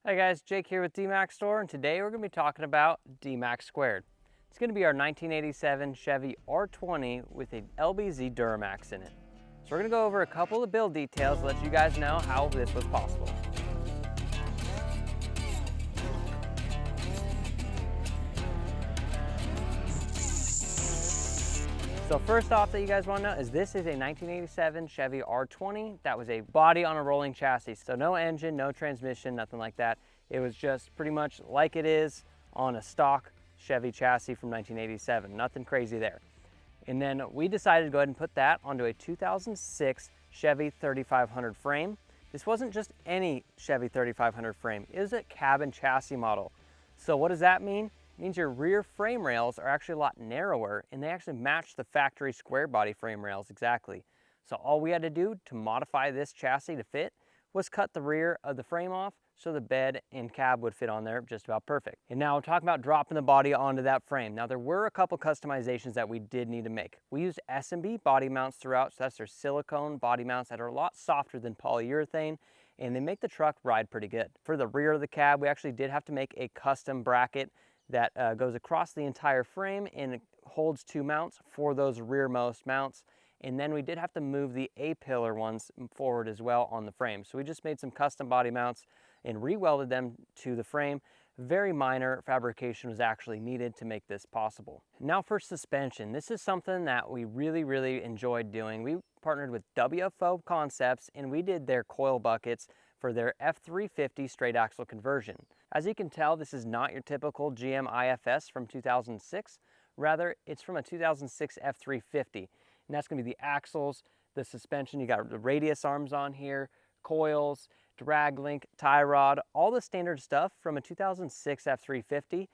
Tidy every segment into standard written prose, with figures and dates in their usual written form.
Hey guys, Jake here with Dmax Store, and today we're going to be talking about Dmax Squared. It's going to be our 1987 Chevy R20 with a LBZ Duramax in it. So we're going to go over a couple of build details to let you guys know how this was possible. So first off that you guys want to know is this is a 1987 Chevy R20 that was a body on a rolling chassis. So no engine, no transmission, nothing like that. It was just pretty much like it is on a stock Chevy chassis from 1987. Nothing crazy there. And then we decided to go ahead and put that onto a 2006 Chevy 3500 frame. This wasn't just any Chevy 3500 frame. It was a cab and chassis model. So what does that mean? It means your rear frame rails are actually a lot narrower, and they actually match the factory square body frame rails exactly. So all we had to do to modify this chassis to fit was cut the rear of the frame off so the bed and cab would fit on there just about perfect. And now I'm talking about dropping the body onto that frame. Now there were a couple customizations that we did need to make. We used S&B body mounts throughout, so that's their silicone body mounts that are a lot softer than polyurethane, and they make the truck ride pretty good. For the rear of the cab, we actually did have to make a custom bracket that goes across the entire frame and holds two mounts for those rearmost mounts. And then we did have to move the A-pillar ones forward as well on the frame. So we just made some custom body mounts and re-welded them to the frame. Very minor fabrication was actually needed to make this possible. Now for suspension, this is something that we really enjoyed doing. We partnered with WFO Concepts and we did their coil buckets for their F350 straight axle conversion. As you can tell, this is not your typical GM IFS from 2006. Rather, it's from a 2006 F350. And that's gonna be the axles, the suspension, you got the radius arms on here, coils, drag link, tie rod, all the standard stuff from a 2006 F350.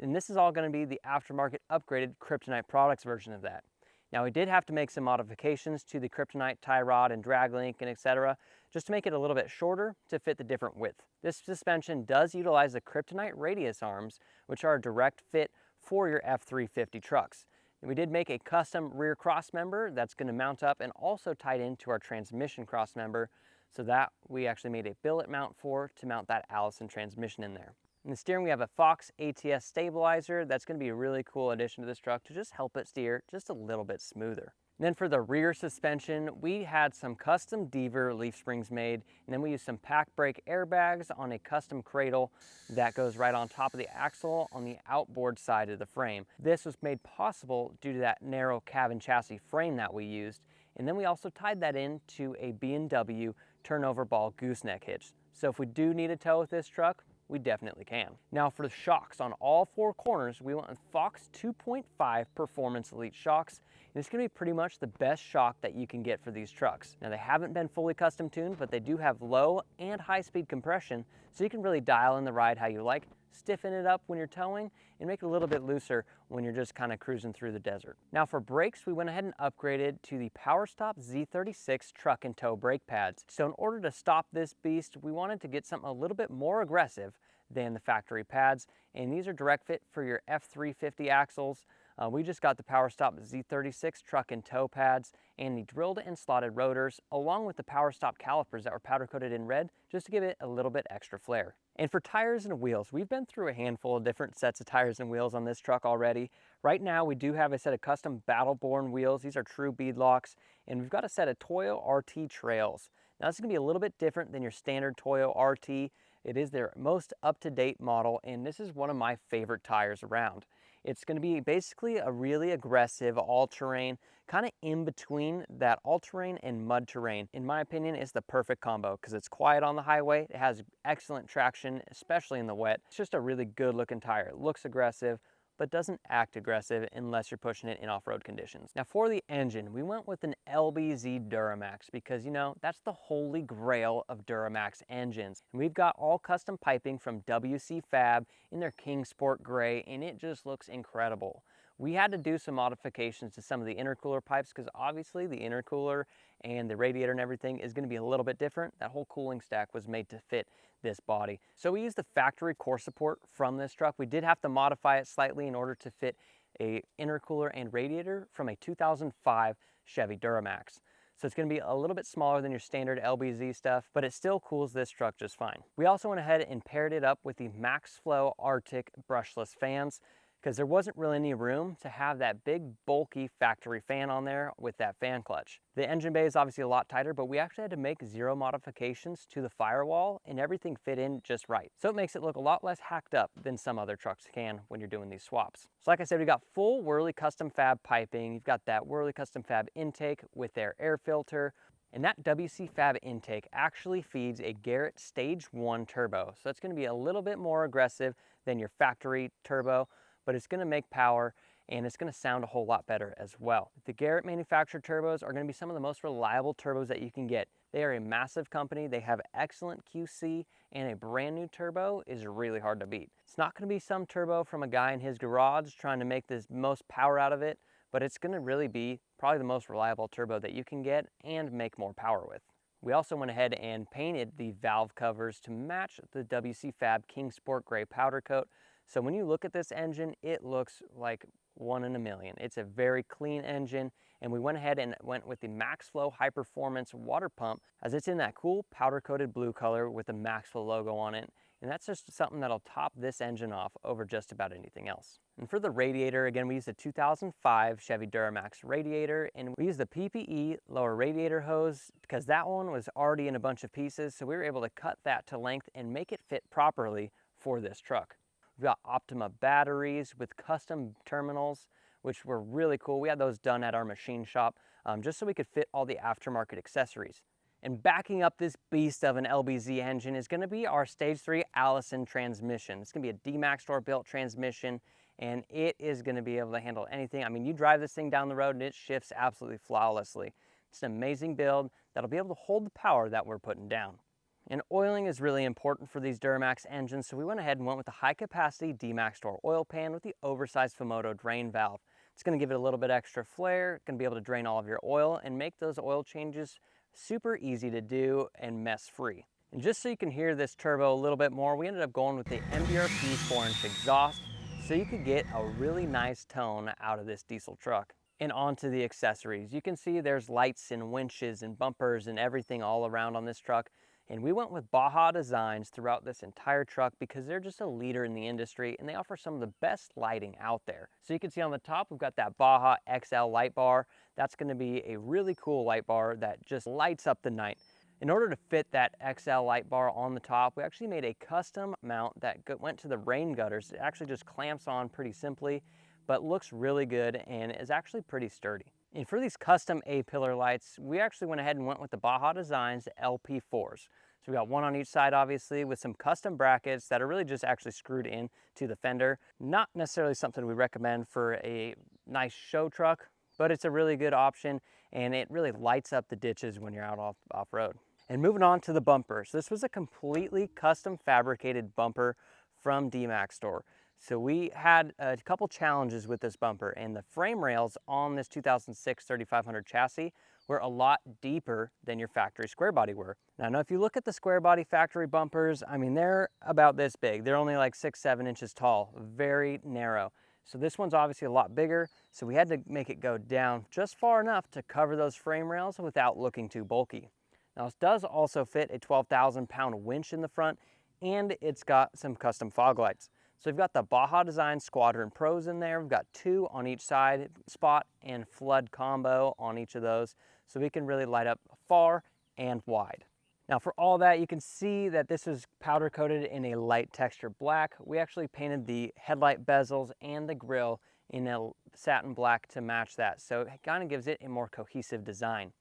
And this is all gonna be the aftermarket upgraded Kryptonite products version of that. Now we did have to make some modifications to the Kryptonite tie rod and drag link and etc. just to make it a little bit shorter to fit the different width. This suspension does utilize the Kryptonite radius arms, which are a direct fit for your F350 trucks. And we did make a custom rear cross member that's going to mount up and also tied into our transmission cross member, so that we actually made a billet mount for to mount that Allison transmission in there. In the steering, we have a Fox ATS stabilizer. That's going to be a really cool addition to this truck to just help it steer just a little bit smoother. And then for the rear suspension, we had some custom Deaver leaf springs made, and then we used some pack brake airbags on a custom cradle that goes right on top of the axle on the outboard side of the frame. This was made possible due to that narrow cab and chassis frame that we used, and then we also tied that into a B&W turnover ball gooseneck hitch. So if we do need a tow with this truck, we definitely can. Now for the shocks on all four corners, we went with Fox 2.5 Performance Elite shocks. And it's gonna be pretty much the best shock that you can get for these trucks. Now they haven't been fully custom tuned, but they do have low and high speed compression, so you can really dial in the ride how you like, stiffen it up when you're towing, and make it a little bit looser when you're just kind of cruising through the desert. Now for brakes, we went ahead and upgraded to the PowerStop Z36 truck and tow brake pads. So in order to stop this beast, we wanted to get something a little bit more aggressive than the factory pads, and these are direct fit for your F350 axles. We just got the PowerStop Z36 truck and tow pads and the drilled and slotted rotors, along with the PowerStop calipers that were powder coated in red, just to give it a little bit extra flair. And for tires and wheels, we've been through a handful of different sets of tires and wheels on this truck already. Right now, we do have a set of custom Battleborn wheels. These are true beadlocks, and we've got a set of Toyo RT trails. Now this is gonna be a little bit different than your standard Toyo RT. It is their most up-to-date model, and this is one of my favorite tires around. It's going to be basically a really aggressive all-terrain, kind of in between that all-terrain and mud terrain. In my opinion, it's the perfect combo because it's quiet on the highway, it has excellent traction, especially in the wet. It's just a really good looking tire. It looks aggressive, but doesn't act aggressive unless you're pushing it in off-road conditions. Now for the engine, we went with an LBZ Duramax because, you know, that's the holy grail of Duramax engines. And we've got all custom piping from WC Fab in their King Sport Gray, and it just looks incredible. We had to do some modifications to some of the intercooler pipes because obviously the intercooler and the radiator and everything is going to be a little bit different. That whole cooling stack was made to fit this body. So we used the factory core support from this truck. We did have to modify it slightly in order to fit a intercooler and radiator from a 2005 Chevy Duramax. So it's gonna be a little bit smaller than your standard LBZ stuff, but it still cools this truck just fine. We also went ahead and paired it up with the MaxFlow Arctic brushless fans, because there wasn't really any room to have that big bulky factory fan on there with that fan clutch. The engine bay is obviously a lot tighter, but we actually had to make 0 modifications to the firewall and everything fit in just right. So it makes it look a lot less hacked up than some other trucks can when you're doing these swaps. So like I said, we got full Whirly custom fab piping. You've got that Whirly custom fab intake with their air filter. And that WC Fab intake actually feeds a Garrett Stage 1 turbo. So it's gonna be a little bit more aggressive than your factory turbo, but it's gonna make power and it's gonna sound a whole lot better as well. The Garrett manufactured turbos are gonna be some of the most reliable turbos that you can get. They are a massive company, they have excellent QC, and a brand new turbo is really hard to beat. It's not gonna be some turbo from a guy in his garage trying to make the most power out of it, but it's gonna really be probably the most reliable turbo that you can get and make more power with. We also went ahead and painted the valve covers to match the WC Fab King Sport Gray powder coat. So when you look at this engine, it looks like one in a million. It's a very clean engine, and we went ahead and went with the MaxFlow High Performance water pump, as it's in that cool powder coated blue color with the MaxFlow logo on it. And that's just something that'll top this engine off over just about anything else. And for the radiator, again, we used a 2005 Chevy Duramax radiator, and we used the PPE lower radiator hose because that one was already in a bunch of pieces, so we were able to cut that to length and make it fit properly for this truck. We've got Optima batteries with custom terminals, which were really cool. We had those done at our machine shop just so we could fit all the aftermarket accessories. And backing up this beast of an LBZ engine is gonna be our Stage 3 Allison transmission. It's gonna be a Dmax store built transmission, and it is gonna be able to handle anything. I mean, you drive this thing down the road and it shifts absolutely flawlessly. It's an amazing build that'll be able to hold the power that we're putting down. And oiling is really important for these Duramax engines, so we went ahead and went with the high capacity Dmax store oil pan with the oversized Fumoto drain valve. It's gonna give it a little bit extra flair, gonna be able to drain all of your oil and make those oil changes super easy to do and mess free. And just so you can hear this turbo a little bit more, we ended up going with the MBRP 4-inch exhaust so you could get a really nice tone out of this diesel truck. And onto the accessories. You can see there's lights and winches and bumpers and everything all around on this truck. And we went with Baja designs throughout this entire truck because they're just a leader in the industry and they offer some of the best lighting out there. So you can see on the top, we've got that Baja XL light bar. That's gonna be a really cool light bar that just lights up the night. In order to fit that XL light bar on the top, we actually made a custom mount that went to the rain gutters. It actually just clamps on pretty simply, but looks really good and is actually pretty sturdy. And for these custom A-pillar lights, we actually went ahead and went with the Baja Designs LP4s. So we got one on each side, obviously, with some custom brackets that are really just actually screwed in to the fender. Not necessarily something we recommend for a nice show truck, but it's a really good option, and it really lights up the ditches when you're out off-road. And moving on to the bumpers. This was a completely custom fabricated bumper from Dmax store. So we had a couple challenges with this bumper, and the frame rails on this 2006 3500 chassis were a lot deeper than your factory square body were. Now if you look at the square body factory bumpers, I mean, they're about this big. They're only like 6-7 inches tall, very narrow. So this one's obviously a lot bigger, so we had to make it go down just far enough to cover those frame rails without looking too bulky. Now this does also fit a 12,000-pound winch in the front, and it's got some custom fog lights. So we've got the Baja Design Squadron Pros in there. We've got 2 on each side, spot and flood combo on each of those, so we can really light up far and wide. Now for all that, you can see that this is powder coated in a light texture black. We actually painted the headlight bezels and the grille in a satin black to match that, so it kind of gives it a more cohesive design.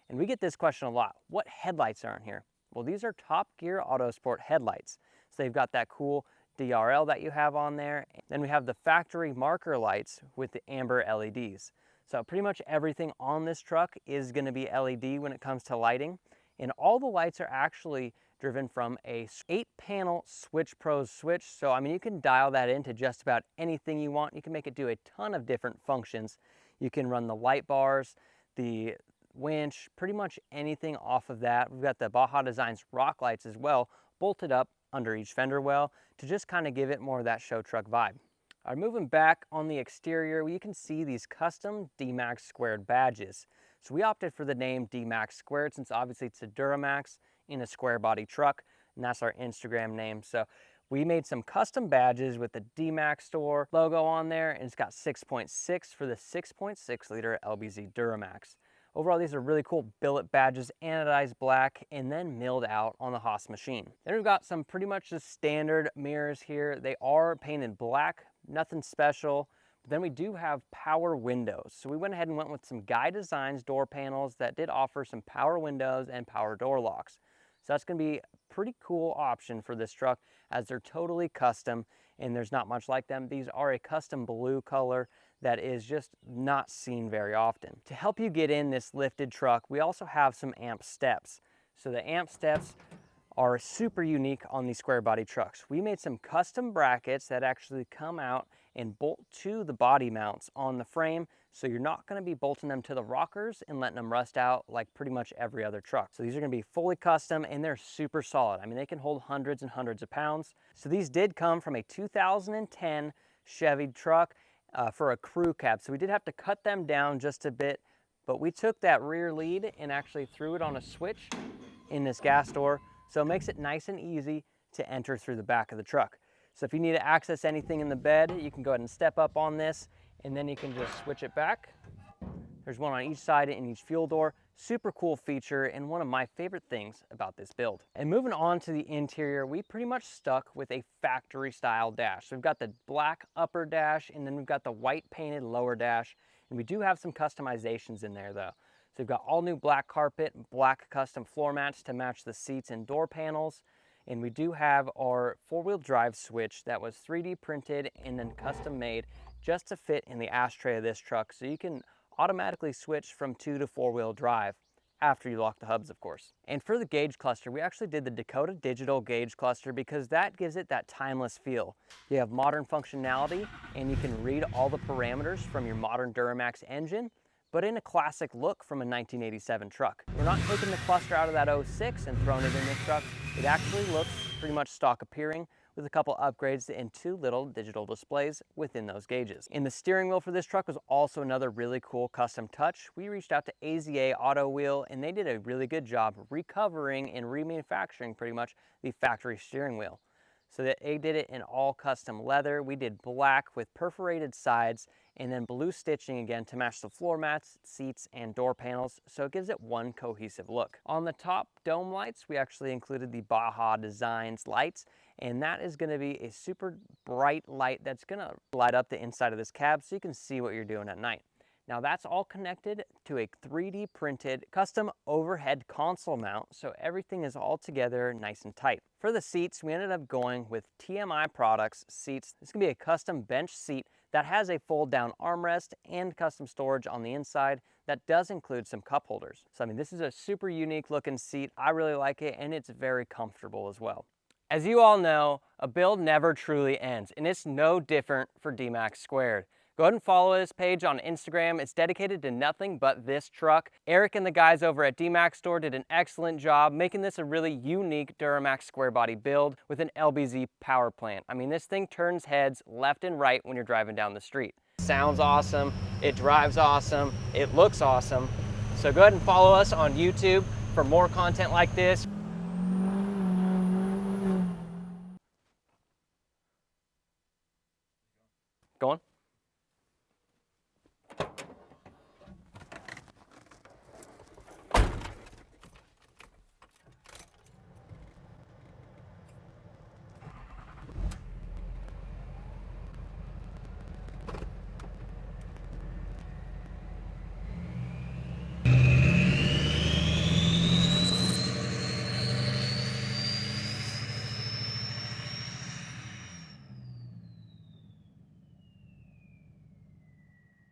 And we get this question a lot. What headlights are in here? Well, these are Top Gear Autosport headlights. So they've got that cool DRL that you have on there. Then we have the factory marker lights with the amber LEDs. So pretty much everything on this truck is gonna be LED when it comes to lighting. And all the lights are actually driven from a 8-panel Switch Pros switch. So I mean, you can dial that into just about anything you want. You can make it do a ton of different functions. You can run the light bars, the winch, pretty much anything off of that. We've got the Baja Designs rock lights as well, bolted up under each fender well to just kind of give it more of that show truck vibe. All right, moving back on the exterior, you can see these custom Dmax squared badges. So we opted for the name Dmax Squared since obviously it's a Duramax in a square body truck, and that's our Instagram name. So we made some custom badges with the Dmax store logo on there, and it's got 6.6 for the 6.6 liter LBZ Duramax. Overall, these are really cool billet badges, anodized black, and then milled out on the Haas machine. Then we've got some pretty much the standard mirrors here. They are painted black, nothing special. But then we do have power windows. So we went ahead and went with some Guy Designs door panels that did offer some power windows and power door locks. So that's gonna be a pretty cool option for this truck as they're totally custom and there's not much like them. These are a custom blue color that is just not seen very often. To help you get in this lifted truck, we also have some amp steps. So the amp steps are super unique on these square body trucks. We made some custom brackets that actually come out and bolt to the body mounts on the frame, so you're not gonna be bolting them to the rockers and letting them rust out like pretty much every other truck. So these are gonna be fully custom and they're super solid. I mean, they can hold hundreds and hundreds of pounds. So these did come from a 2010 Chevy truck for a crew cab. So we did have to cut them down just a bit, but we took that rear lead and actually threw it on a switch in this gas door. So it makes it nice and easy to enter through the back of the truck. So if you need to access anything in the bed, you can go ahead and step up on this and then you can just switch it back. There's one on each side in each fuel door. Super cool feature and one of my favorite things about this build. And moving on to the interior, we pretty much stuck with a factory style dash. So we've got the black upper dash and then we've got the white painted lower dash. And we do have some customizations in there though. So we've got all new black carpet, black custom floor mats to match the seats and door panels. And we do have our four-wheel drive switch that was 3D printed and then custom made just to fit in the ashtray of this truck. So you can automatically switch from 2 to 4-wheel drive after you lock the hubs, of course. And for the gauge cluster, we actually did the Dakota Digital gauge cluster because that gives it that timeless feel. You have modern functionality and you can read all the parameters from your modern Duramax engine, but in a classic look from a 1987 truck. We're not taking the cluster out of that 06 and throwing it in this truck. It actually looks pretty much stock appearing with a couple upgrades and 2 little digital displays within those gauges. And the steering wheel for this truck was also another really cool custom touch. We reached out to AZA Auto Wheel and they did a really good job recovering and remanufacturing pretty much the factory steering wheel. So that they did it in all custom leather. We did black with perforated sides and then blue stitching again to match the floor mats, seats, and door panels, so it gives it one cohesive look. On the top dome lights, we actually included the Baja Designs lights, and that is gonna be a super bright light that's gonna light up the inside of this cab so you can see what you're doing at night. Now that's all connected to a 3D printed custom overhead console mount, so everything is all together nice and tight. For the seats, we ended up going with TMI Products seats. This is gonna be a custom bench seat that has a fold down armrest and custom storage on the inside that does include some cup holders. So I mean, this is a super unique looking seat. I really like it and it's very comfortable as well. As you all know, a build never truly ends and it's no different for Dmax Squared. Go ahead and follow this page on Instagram. It's dedicated to nothing but this truck. Eric and the guys over at Dmax Store did an excellent job making this a really unique Duramax square body build with an LBZ power plant. I mean, this thing turns heads left and right when you're driving down the street. Sounds awesome, it drives awesome, it looks awesome. So go ahead and follow us on YouTube for more content like this. Going?